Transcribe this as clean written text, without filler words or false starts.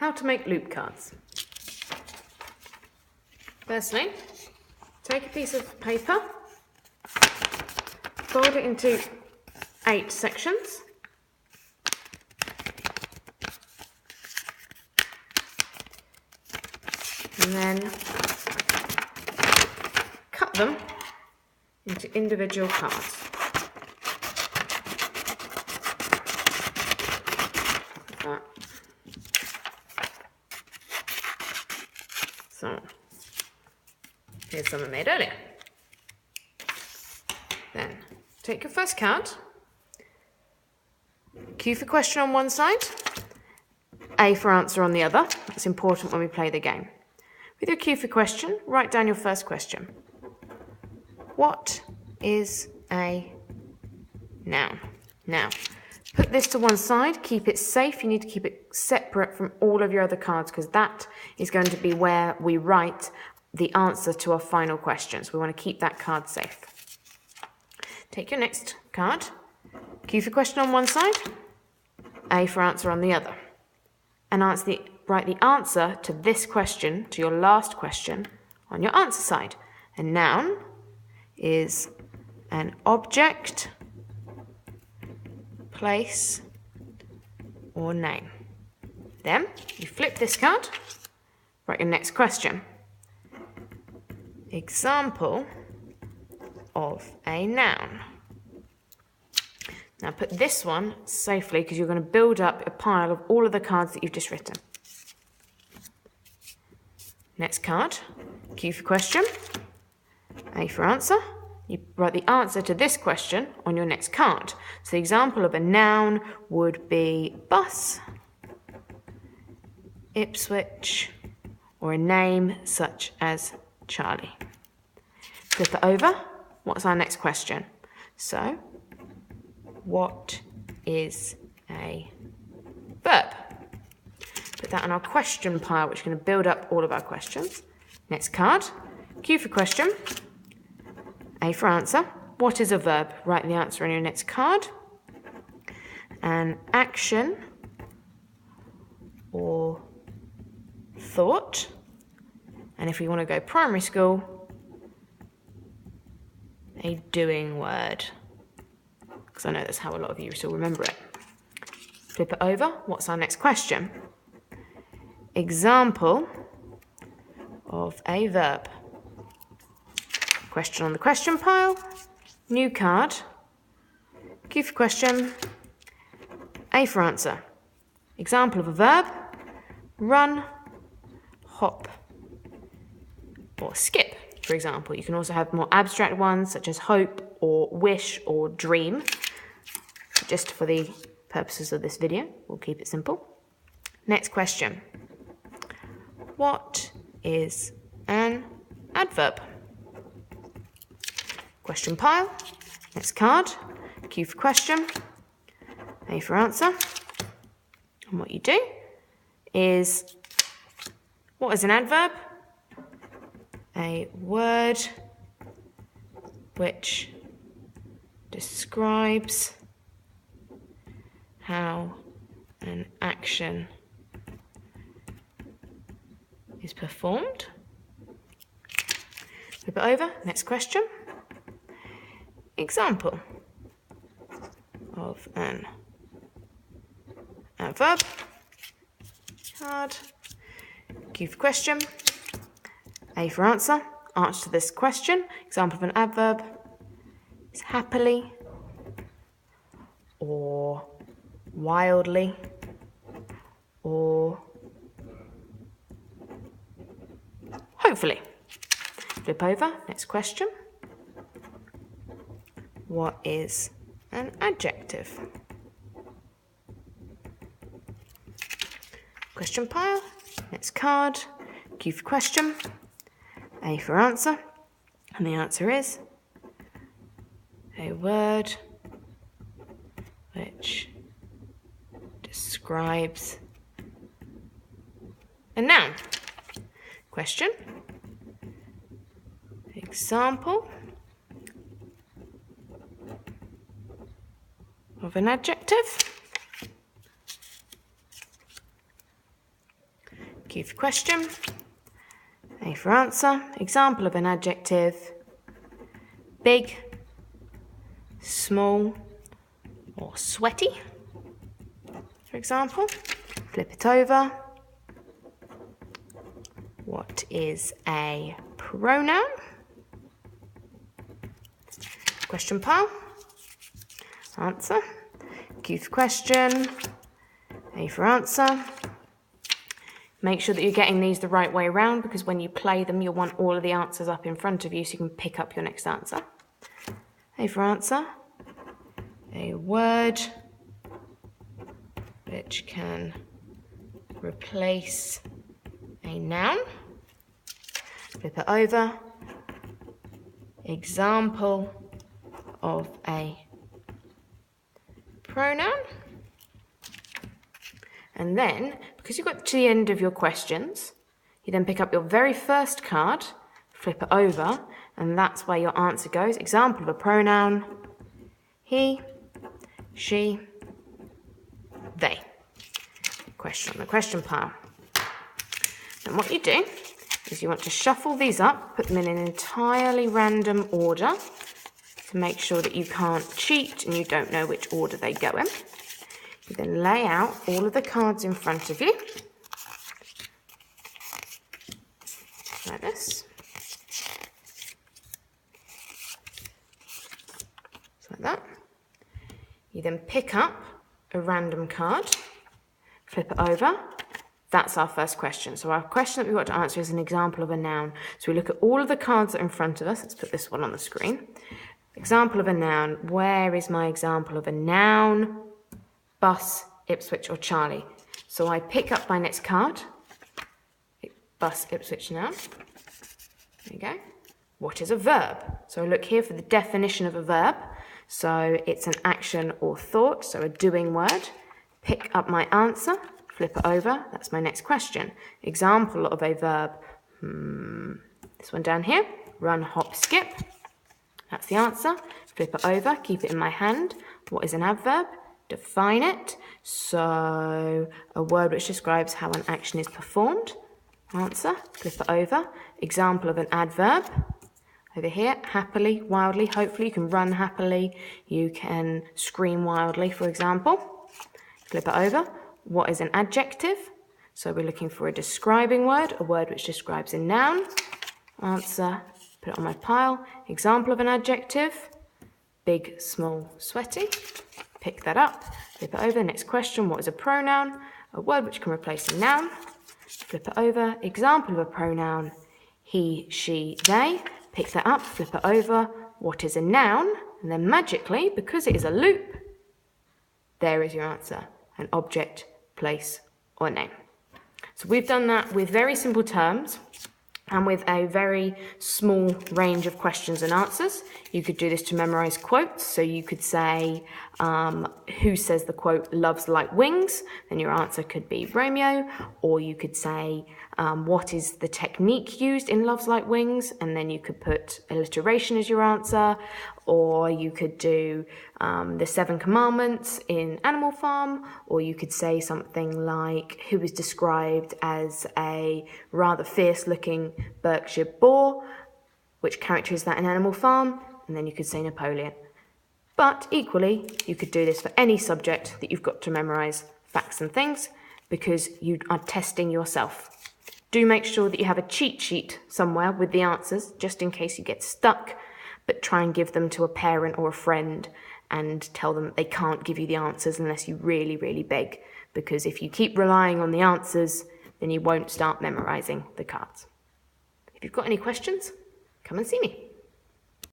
How to make loop cards. Firstly, take a piece of paper, fold it into 8 sections. And then cut them into individual cards. Like that. So, here's some I made earlier. Then, take your first card, Q for question on one side, A for answer on the other. That's important when we play the game. With your Q for question, write down your first question. What is a noun? Now, put this to one side, keep it safe. You need to keep it separate from all of your other cards because that is going to be where we write the answer to our final question. So we want to keep that card safe. Take your next card, Q for question on one side, A for answer on the other. And write the answer to this question, to your last question, on your answer side. A noun is an object, place, or name. Then you flip this card, write your next question. Example of a noun. Now put this one safely because you're going to build up a pile of all of the cards that you've just written. Next card, Q for question, A for answer. You write the answer to this question on your next card. So the example of a noun would be bus, Ipswich, or a name such as Charlie. Flip it over. What's our next question? So, what is a verb? Put that on our question pile, which is going to build up all of our questions. Next card, Q for question, A for answer. What is a verb? Write the answer on your next card. An action or thought. And if we want to go primary school, a doing word. Because I know that's how a lot of you still remember it. Flip it over. What's our next question? Example of a verb. Question on the question pile. New card. Q for question. A for answer. Example of a verb. Run, hop, or skip, for example. You can also have more abstract ones such as hope or wish or dream. Just for the purposes of this video, we'll keep it simple. Next question. What is an adverb? Question pile. Next card. Q for question. A for answer. And what you do is, what is an adverb? A word which describes how an action is performed. Flip it over. Next question. Example of an adverb. Card. Q for question. A for answer. Answer to this question. Example of an adverb is happily or wildly or hopefully. Flip over. Next question. What is an adjective? Question pile. Next card. Q for question. A for answer. And the answer is a word which describes a noun. Question. Example of an adjective. Q for question, A for answer. Example of an adjective, big, small, or sweaty, for example. Flip it over. What is a pronoun? Question pile. Answer. Q for question, A for answer. Make sure that you're getting these the right way around, because when you play them, you'll want all of the answers up in front of you so you can pick up your next answer. A for answer. A word which can replace a noun. Flip it over. Example of a pronoun. And then, because you got to the end of your questions, you then pick up your very first card, flip it over, and that's where your answer goes. Example of a pronoun, he, she, they. Question on the question pile. And what you do is you want to shuffle these up, put them in an entirely random order to make sure that you can't cheat and you don't know which order they go in. You then lay out all of the cards in front of you, like this. Like that. You then pick up a random card, flip it over. That's our first question. So our question that we've got to answer is an example of a noun. So we look at all of the cards that are in front of us. Let's put this one on the screen. Example of a noun. Where is my example of a noun? Bus, Ipswich, or Charlie. So I pick up my next card. Bus, Ipswich, noun. There you go. What is a verb? So I look here for the definition of a verb. So it's an action or thought, so a doing word. Pick up my answer, flip it over. That's my next question. Example of a verb. This one down here. Run, hop, skip. That's the answer. Flip it over, keep it in my hand. What is an adverb? Define it. So a word which describes how an action is performed. Answer. Flip it over. Example of an adverb. Over here, happily, wildly. Hopefully you can run happily. You can scream wildly, for example. Flip it over. What is an adjective? So we're looking for a describing word, a word which describes a noun. Answer. Put it on my pile. Example of an adjective. Big, small, sweaty. Pick that up. Flip it over. Next question. What is a pronoun? A word which can replace a noun. Flip it over. Example of a pronoun. He, she, they. Pick that up. Flip it over. What is a noun? And then magically, because it is a loop, there is your answer. An object, place, or name. So we've done that with very simple terms and with a very small range of questions and answers. You could do this to memorize quotes. So you could say, who says the quote, love's like wings? Then your answer could be Romeo. Or you could say, what is the technique used in Love's Like Wings? And then you could put alliteration as your answer. Or you could do the 7 Commandments in Animal Farm. Or you could say something like, who is described as a rather fierce-looking Berkshire boar? Which character is that in Animal Farm? And then you could say Napoleon. But equally, you could do this for any subject that you've got to memorize facts and things, because you are testing yourself. Do make sure that you have a cheat sheet somewhere with the answers, just in case you get stuck, but try and give them to a parent or a friend and tell them they can't give you the answers unless you really, really beg, because if you keep relying on the answers, then you won't start memorizing the cards. If you've got any questions, come and see me.